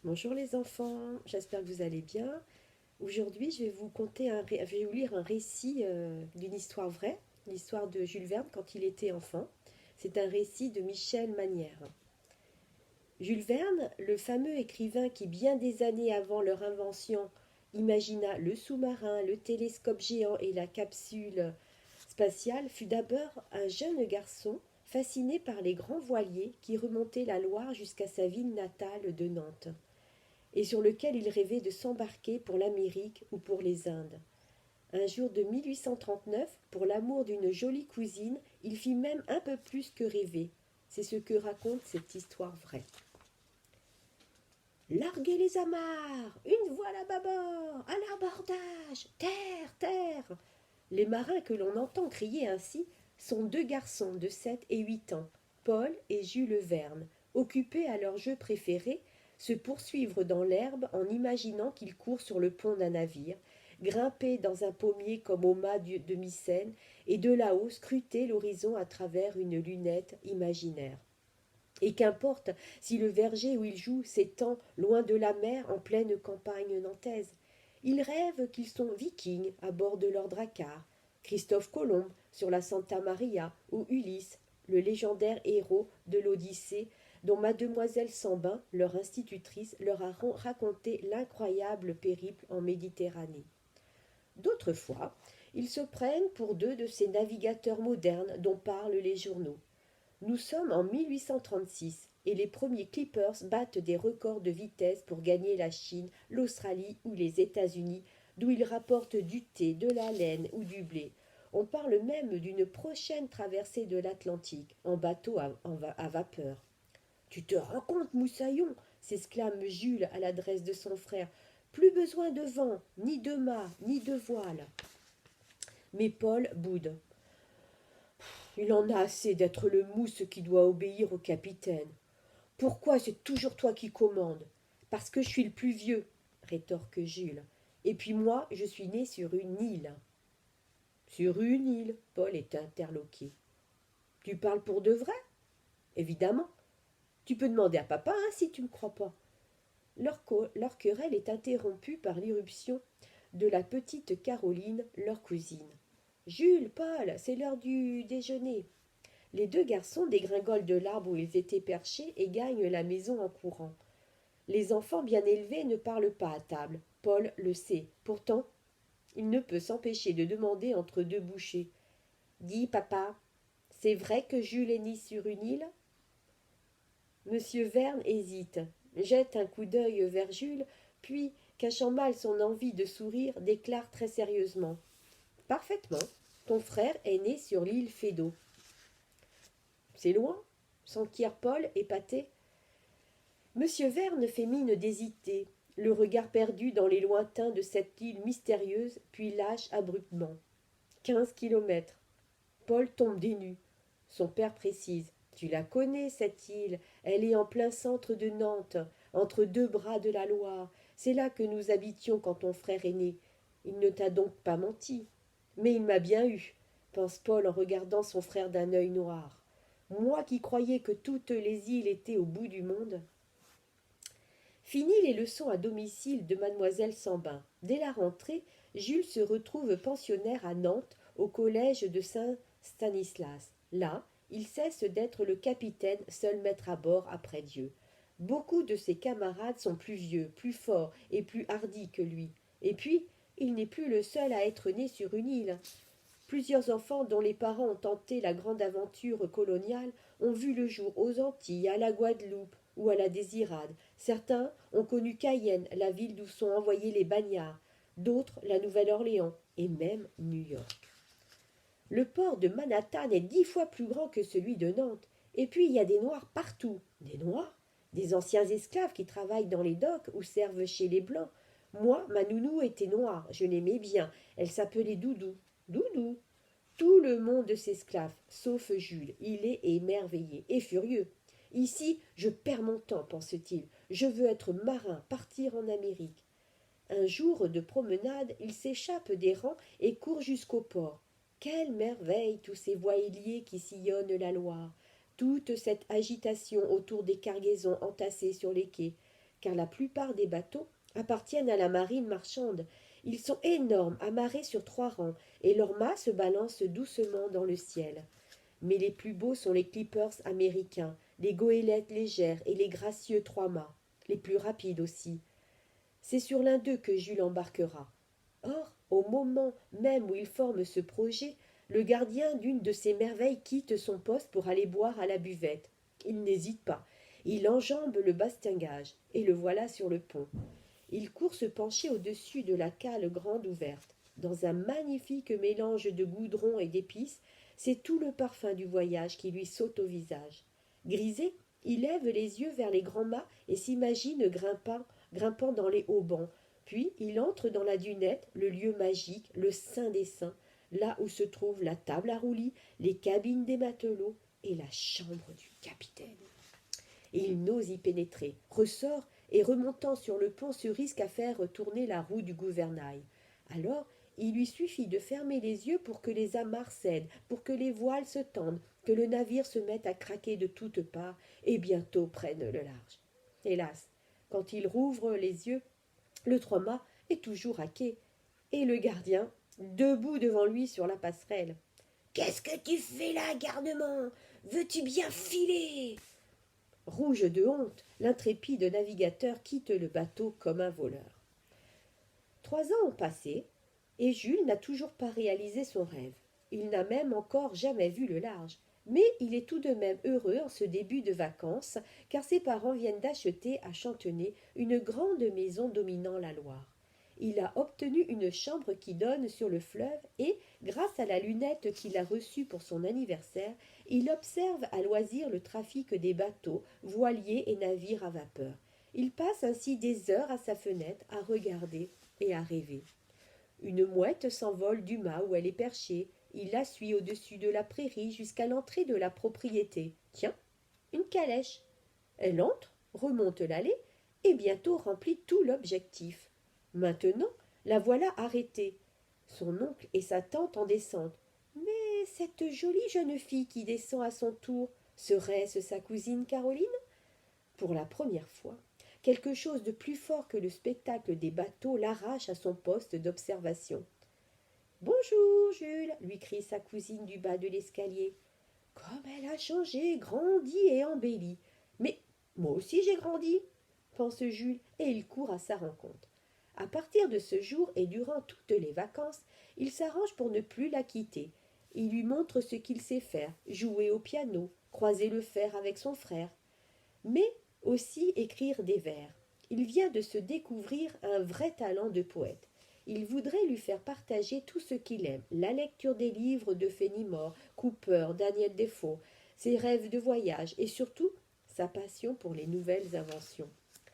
Bonjour les enfants, j'espère que vous allez bien. Aujourd'hui, je vais vous lire un récit d'une histoire vraie, l'histoire de Jules Verne quand il était enfant. C'est un récit de Michel Manière. Jules Verne, le fameux écrivain qui, bien des années avant leur invention, imagina le sous-marin, le télescope géant et la capsule spatiale, fut d'abord un jeune garçon fasciné par les grands voiliers qui remontaient la Loire jusqu'à sa ville natale de Nantes et sur lequel il rêvait de s'embarquer pour l'Amérique ou pour les Indes. Un jour de 1839, pour l'amour d'une jolie cousine, il fit même un peu plus que rêver. C'est ce que raconte cette histoire vraie. Larguez les amarres, une voile à bâbord, à l'abordage, terre, terre. Les marins que l'on entend crier ainsi sont deux garçons de 7 et 8 ans, Paul et Jules Verne, occupés à leur jeu préféré, se poursuivre dans l'herbe en imaginant qu'ils courent sur le pont d'un navire, grimper dans un pommier comme au mât de Mycène, et de là-haut scruter l'horizon à travers une lunette imaginaire. Et qu'importe si le verger où ils jouent s'étend loin de la mer en pleine campagne nantaise. Ils rêvent qu'ils sont vikings à bord de leur drakkar, Christophe Colomb sur la Santa Maria ou Ulysse, le légendaire héros de l'Odyssée dont mademoiselle Sambin, leur institutrice, leur a raconté l'incroyable périple en Méditerranée. D'autres fois, ils se prennent pour deux de ces navigateurs modernes dont parlent les journaux. Nous sommes en 1836 et les premiers clippers battent des records de vitesse pour gagner la Chine, l'Australie ou les États-Unis, d'où ils rapportent du thé, de la laine ou du blé. On parle même d'une prochaine traversée de l'Atlantique en bateau à vapeur. Tu te rends compte, Moussaillon s'exclame Jules à l'adresse de son frère. Plus besoin de vent, ni de mât, ni de voile. Mais Paul boude. Il en a assez d'être le mousse qui doit obéir au capitaine. Pourquoi c'est toujours toi qui commandes? Parce que je suis le plus vieux, rétorque Jules. Et puis moi, je suis né sur une île. Sur une île, Paul est interloqué. Tu parles pour de vrai? Évidemment. Tu peux demander à papa hein, si tu ne me crois pas. Leur querelle est interrompue par l'irruption de la petite Caroline, leur cousine. Jules, Paul, c'est l'heure du déjeuner. Les deux garçons dégringolent de l'arbre où ils étaient perchés et gagnent la maison en courant. Les enfants bien élevés ne parlent pas à table. Paul le sait. Pourtant, il ne peut s'empêcher de demander entre deux bouchées. Dis, papa, c'est vrai que Jules est né sur une île? Monsieur Verne hésite, jette un coup d'œil vers Jules, puis, cachant mal son envie de sourire, déclare très sérieusement. Parfaitement. Ton frère est né sur l'île Fédot. C'est loin? S'enquiert Paul, épaté. Monsieur Verne fait mine d'hésiter, le regard perdu dans les lointains de cette île mystérieuse, puis lâche abruptement. 15 kilomètres. Paul tombe des nues. Son père précise. Tu la connais, cette île. Elle est en plein centre de Nantes, entre deux bras de la Loire. C'est là que nous habitions quand ton frère est né. Il ne t'a donc pas menti. Mais il m'a bien eu, pense Paul en regardant son frère d'un œil noir. Moi qui croyais que toutes les îles étaient au bout du monde. Fini les leçons à domicile de mademoiselle Sambin. Dès la rentrée, Jules se retrouve pensionnaire à Nantes, au collège de Saint-Stanislas. Là, il cesse d'être le capitaine, seul maître à bord après Dieu. Beaucoup de ses camarades sont plus vieux, plus forts et plus hardis que lui. Et puis, il n'est plus le seul à être né sur une île. Plusieurs enfants dont les parents ont tenté la grande aventure coloniale ont vu le jour aux Antilles, à la Guadeloupe ou à la Désirade. Certains ont connu Cayenne, la ville d'où sont envoyés les bagnards, d'autres la Nouvelle-Orléans et même New York. Le port de Manhattan est 10 fois plus grand que celui de Nantes. Et puis il y a des Noirs partout. Des Noirs? Des anciens esclaves qui travaillent dans les docks ou servent chez les Blancs. Moi, ma nounou était noire, je l'aimais bien. Elle s'appelait Doudou. Doudou. Tout le monde s'esclave, sauf Jules. Il est émerveillé et furieux. Ici, je perds mon temps, pense-t-il. Je veux être marin, partir en Amérique. Un jour de promenade, il s'échappe des rangs et court jusqu'au port. Quelle merveille, tous ces voiliers qui sillonnent la Loire, toute cette agitation autour des cargaisons entassées sur les quais. car la plupart des bateaux appartiennent à la marine marchande. Ils sont énormes, amarrés sur 3 rangs, et leurs mâts se balancent doucement dans le ciel. Mais les plus beaux sont les clippers américains, les goélettes légères et les gracieux 3 mâts, les plus rapides aussi. C'est sur l'un d'eux que Jules embarquera. Or, au moment même où il forme ce projet, le gardien d'une de ces merveilles quitte son poste pour aller boire à la buvette. Il n'hésite pas. Il enjambe le bastingage, et le voilà sur le pont. Il court se pencher au-dessus de la cale grande ouverte. Dans un magnifique mélange de goudron et d'épices, c'est tout le parfum du voyage qui lui saute au visage. Grisé, il lève les yeux vers les grands mâts et s'imagine grimpant dans les hauts bancs. Puis il entre dans la dunette, le lieu magique, le saint des saints, là où se trouve la table à roulis, les cabines des matelots et la chambre du capitaine. Et il n'ose y pénétrer, ressort et remontant sur le pont se risque à faire tourner la roue du gouvernail. Alors il lui suffit de fermer les yeux pour que les amarres cèdent, pour que les voiles se tendent, que le navire se mette à craquer de toutes parts et bientôt prenne le large. Hélas, quand il rouvre les yeux, le 3 mâts est toujours à quai, et le gardien, debout devant lui sur la passerelle. « Qu'est-ce que tu fais là, gardement? Veux-tu bien filer ?» Rouge de honte, l'intrépide navigateur quitte le bateau comme un voleur. 3 ans ont passé, et Jules n'a toujours pas réalisé son rêve. Il n'a même encore jamais vu le large. Mais il est tout de même heureux en ce début de vacances, car ses parents viennent d'acheter à Chantenay une grande maison dominant la Loire. Il a obtenu une chambre qui donne sur le fleuve et, grâce à la lunette qu'il a reçue pour son anniversaire, il observe à loisir le trafic des bateaux, voiliers et navires à vapeur. Il passe ainsi des heures à sa fenêtre à regarder et à rêver. Une mouette s'envole du mât où elle est perchée. Il la suit au-dessus de la prairie jusqu'à l'entrée de la propriété. Tiens, une calèche. Elle entre, remonte l'allée et bientôt remplit tout l'objectif. Maintenant, la voilà arrêtée. Son oncle et sa tante en descendent. Mais cette jolie jeune fille qui descend à son tour, serait-ce sa cousine Caroline? Pour la première fois, quelque chose de plus fort que le spectacle des bateaux l'arrache à son poste d'observation. « Bonjour, Jules !» lui crie sa cousine du bas de l'escalier. « Comme elle a changé, grandi et embelli !»« Mais moi aussi j'ai grandi !» pense Jules, et il court à sa rencontre. À partir de ce jour et durant toutes les vacances, il s'arrange pour ne plus la quitter. Il lui montre ce qu'il sait faire, jouer au piano, croiser le fer avec son frère, mais aussi écrire des vers. Il vient de se découvrir un vrai talent de poète. Il voudrait lui faire partager tout ce qu'il aime, la lecture des livres de Fenimore, Cooper, Daniel Defoe, ses rêves de voyage et surtout sa passion pour les nouvelles inventions.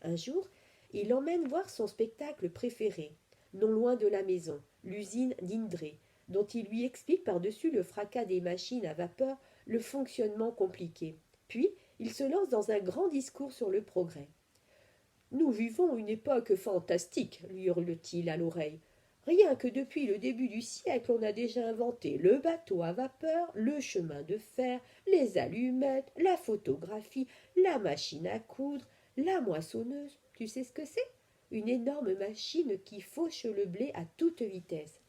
Un jour, il l'emmène voir son spectacle préféré, non loin de la maison, l'usine d'Indré, dont il lui explique par-dessus le fracas des machines à vapeur le fonctionnement compliqué. Puis, il se lance dans un grand discours sur le progrès. « Nous vivons une époque fantastique, lui hurle-t-il à l'oreille. Rien que depuis le début du siècle, on a déjà inventé le bateau à vapeur, le chemin de fer, les allumettes, la photographie, la machine à coudre, la moissonneuse. Tu sais ce que c'est? Une énorme machine qui fauche le blé à toute vitesse.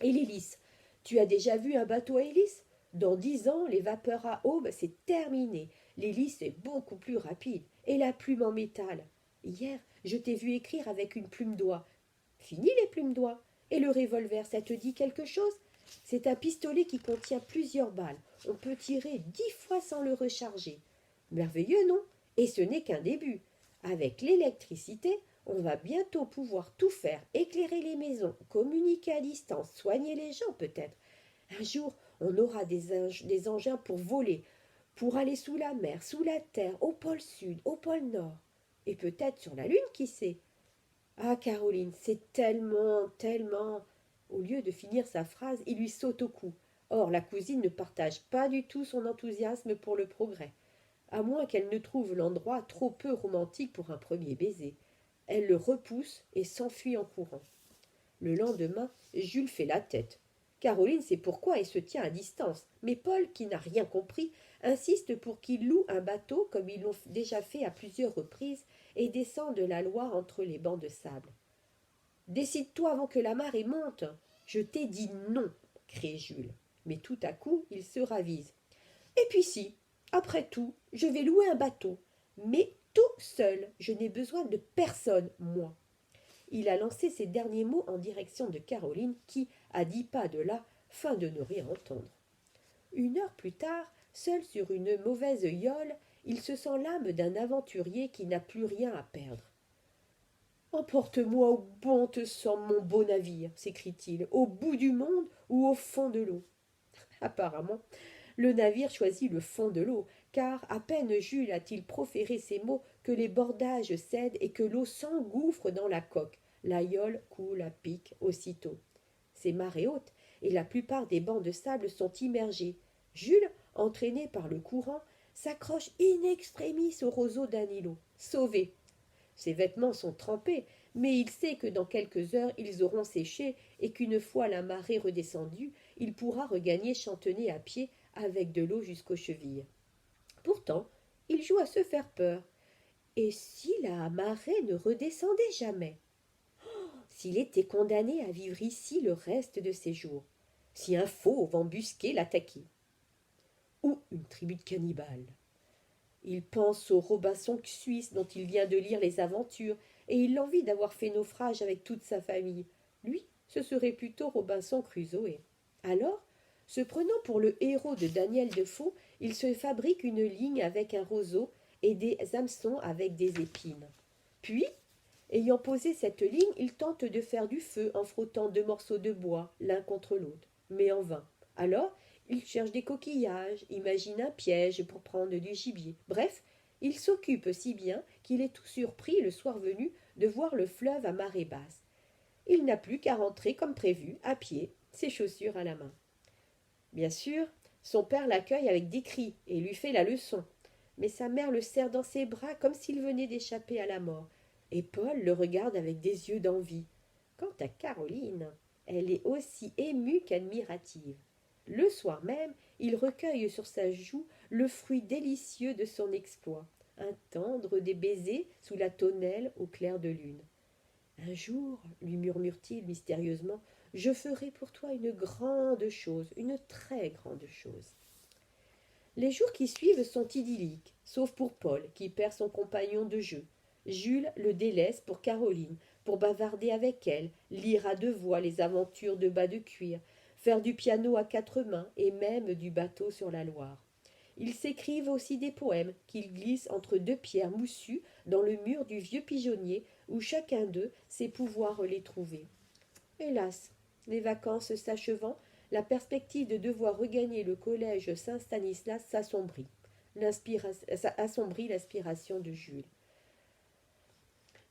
Et l'hélice. Tu as déjà vu un bateau à hélice? Dans 10 ans, les vapeurs à aube, c'est terminé. L'hélice est beaucoup plus rapide. Et la plume en métal. Hier, je t'ai vu écrire avec une plume d'oie. Fini les plumes d'oie. Et le revolver, ça te dit quelque chose? C'est un pistolet qui contient plusieurs balles. On peut tirer 10 fois sans le recharger. Merveilleux, non? Et ce n'est qu'un début. Avec l'électricité, on va bientôt pouvoir tout faire, éclairer les maisons, communiquer à distance, soigner les gens peut-être. Un jour, on aura des engins pour voler, pour aller sous la mer, sous la terre, au pôle sud, au pôle nord. Et peut-être sur la lune, qui sait? Ah, Caroline, c'est tellement, tellement... Au lieu de finir sa phrase, il lui saute au cou. Or, la cousine ne partage pas du tout son enthousiasme pour le progrès, à moins qu'elle ne trouve l'endroit trop peu romantique pour un premier baiser. Elle le repousse et s'enfuit en courant. Le lendemain, Jules fait la tête. Caroline sait pourquoi et se tient à distance, mais Paul, qui n'a rien compris, insiste pour qu'ils louent un bateau comme ils l'ont déjà fait à plusieurs reprises et descendent la Loire entre les bancs de sable. Décide-toi avant que la marée monte. Je t'ai dit non, crie Jules. Mais tout à coup, il se ravise. Et puis si, après tout, je vais louer un bateau. Mais tout seul, je n'ai besoin de personne, moi. Il a lancé ces derniers mots en direction de Caroline qui, à 10 pas de là, feint de ne rien entendre. Une heure plus tard, seul sur une mauvaise yole, il se sent l'âme d'un aventurier qui n'a plus rien à perdre. Emporte-moi où bon te semble mon beau navire, s'écrie-t-il, au bout du monde ou au fond de l'eau. Apparemment, le navire choisit le fond de l'eau, car à peine Jules a-t-il proféré ces mots que les bordages cèdent et que l'eau s'engouffre dans la coque. La yole coule à pic aussitôt. C'est marée haute, et la plupart des bancs de sable sont immergés. Jules, entraîné par le courant, s'accroche in extremis au roseau d'un îlot. Sauvé! Ses vêtements sont trempés, mais il sait que dans quelques heures ils auront séché et qu'une fois la marée redescendue, il pourra regagner Chantenay à pied avec de l'eau jusqu'aux chevilles. Pourtant, il joue à se faire peur. Et si la marée ne redescendait jamais? S'il était condamné à vivre ici le reste de ses jours? Si un fauve embusqué l'attaquait? Ou une tribu de cannibales? Il pense au Robinson suisse dont il vient de lire les aventures, et il envie d'avoir fait naufrage avec toute sa famille. Lui, ce serait plutôt Robinson Crusoe. Alors, se prenant pour le héros de Daniel Defoe, il se fabrique une ligne avec un roseau et des hameçons avec des épines. Puis, ayant posé cette ligne, il tente de faire du feu en frottant 2 morceaux de bois l'un contre l'autre, mais en vain. Alors, il cherche des coquillages, imagine un piège pour prendre du gibier. Bref, il s'occupe si bien qu'il est tout surpris le soir venu de voir le fleuve à marée basse. Il n'a plus qu'à rentrer comme prévu, à pied, ses chaussures à la main. Bien sûr, son père l'accueille avec des cris et lui fait la leçon. Mais sa mère le serre dans ses bras comme s'il venait d'échapper à la mort. Et Paul le regarde avec des yeux d'envie. Quant à Caroline, elle est aussi émue qu'admirative. Le soir même, il recueille sur sa joue le fruit délicieux de son exploit, un tendre des baisers sous la tonnelle au clair de lune. Un jour, lui murmure-t-il mystérieusement, je ferai pour toi une grande chose, une très grande chose. Les jours qui suivent sont idylliques, sauf pour Paul, qui perd son compagnon de jeu. Jules le délaisse pour Caroline, pour bavarder avec elle, lire à 2 voix les aventures de bas de cuir, faire du piano à 4 mains et même du bateau sur la Loire. Ils s'écrivent aussi des poèmes qu'ils glissent entre 2 pierres moussues dans le mur du vieux pigeonnier où chacun d'eux sait pouvoir les trouver. Hélas, les vacances s'achevant, la perspective de devoir regagner le collège Saint-Stanislas assombrit l'aspiration de Jules.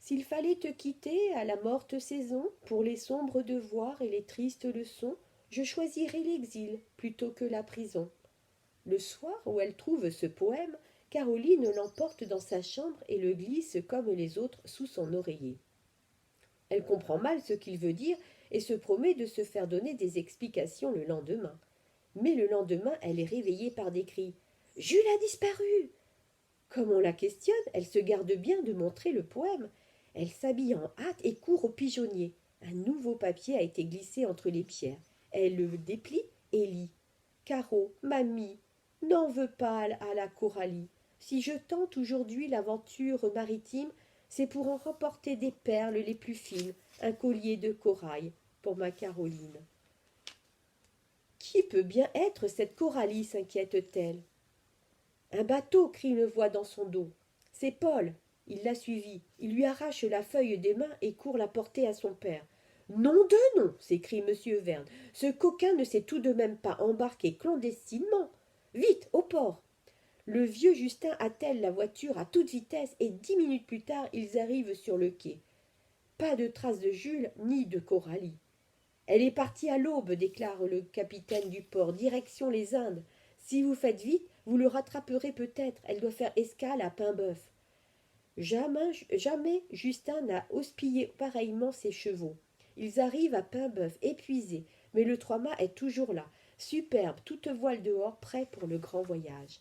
S'il fallait te quitter à la morte saison pour les sombres devoirs et les tristes leçons, je choisirais l'exil plutôt que la prison. Le soir où elle trouve ce poème, Caroline l'emporte dans sa chambre et le glisse comme les autres sous son oreiller. Elle comprend mal ce qu'il veut dire et se promet de se faire donner des explications le lendemain. Mais le lendemain, elle est réveillée par des cris. « Jules a disparu !» Comme on la questionne, elle se garde bien de montrer le poème. Elle s'habille en hâte et court au pigeonnier. Un nouveau papier a été glissé entre les pierres. Elle le déplie et lit. « Caro, mamie, n'en veux pas à la Coralie. Si je tente aujourd'hui l'aventure maritime, c'est pour en remporter des perles les plus fines, un collier de corail pour ma Caroline. » Qui peut bien être cette Coralie, s'inquiète-t-elle. Un bateau, crie une voix dans son dos. C'est Paul. Il l'a suivi. Il lui arrache la feuille des mains et court la porter à son père. Nom de nom, s'écrie M. Verne. Ce coquin ne s'est tout de même pas embarqué clandestinement. Vite, au port. Le vieux Justin attelle la voiture à toute vitesse et 10 minutes plus tard, ils arrivent sur le quai. Pas de trace de Jules ni de Coralie. Elle est partie à l'aube, déclare le capitaine du port, direction les Indes. Si vous faites vite, vous le rattraperez peut-être. Elle doit faire escale à Paimboeuf. Jamais Justin n'a houspillé pareillement ses chevaux. Ils arrivent à Paimboeuf, épuisés, Mais le trois-mâts est toujours là, superbe, toute voile dehors, prêt pour le grand voyage.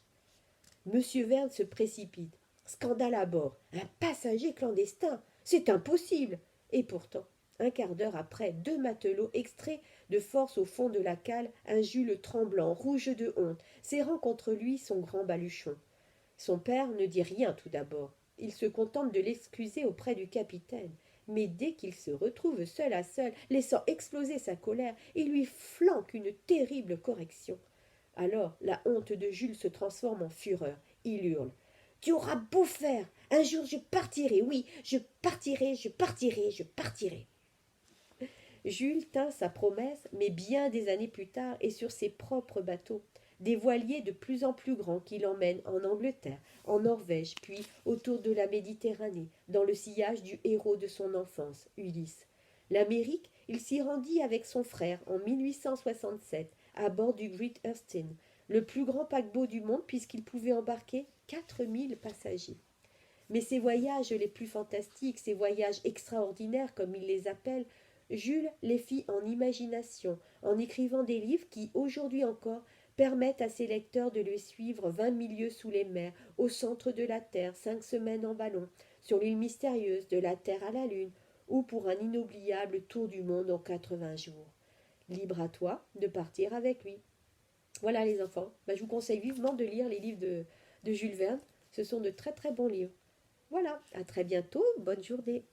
Monsieur Verne se précipite. Scandale à bord. Un passager clandestin. C'est impossible. Et pourtant, un quart d'heure après, deux matelots extraient de force au fond de la cale un Jules tremblant, rouge de honte, serrant contre lui son grand baluchon. Son père ne dit rien tout d'abord. Il se contente de l'excuser auprès du capitaine. Mais dès qu'il se retrouve seul à seul, laissant exploser sa colère, il lui flanque une terrible correction. Alors la honte de Jules se transforme en fureur. Il hurle. Tu auras beau faire, un jour je partirai, oui, je partirai, je partirai, je partirai. Jules tint sa promesse, mais bien des années plus tard et sur ses propres bateaux, des voiliers de plus en plus grands qui l'emmènent en Angleterre, en Norvège, puis autour de la Méditerranée, dans le sillage du héros de son enfance, Ulysse. L'Amérique, il s'y rendit avec son frère en 1867, à bord du Great Eastern, le plus grand paquebot du monde puisqu'il pouvait embarquer 4000 passagers. Mais ces voyages les plus fantastiques, ces voyages extraordinaires comme il les appelle, Jules les fit en imagination, en écrivant des livres qui, aujourd'hui encore, permettent à ses lecteurs de le suivre 20 milieux sous les mers, au centre de la Terre, 5 semaines en ballon, sur l'île mystérieuse, de la Terre à la Lune, ou pour un inoubliable tour du monde en 80 jours. Libre à toi de partir avec lui. Voilà les enfants, je vous conseille vivement de lire les livres de Jules Verne. Ce sont de très très bons livres. Voilà, à très bientôt, bonne journée.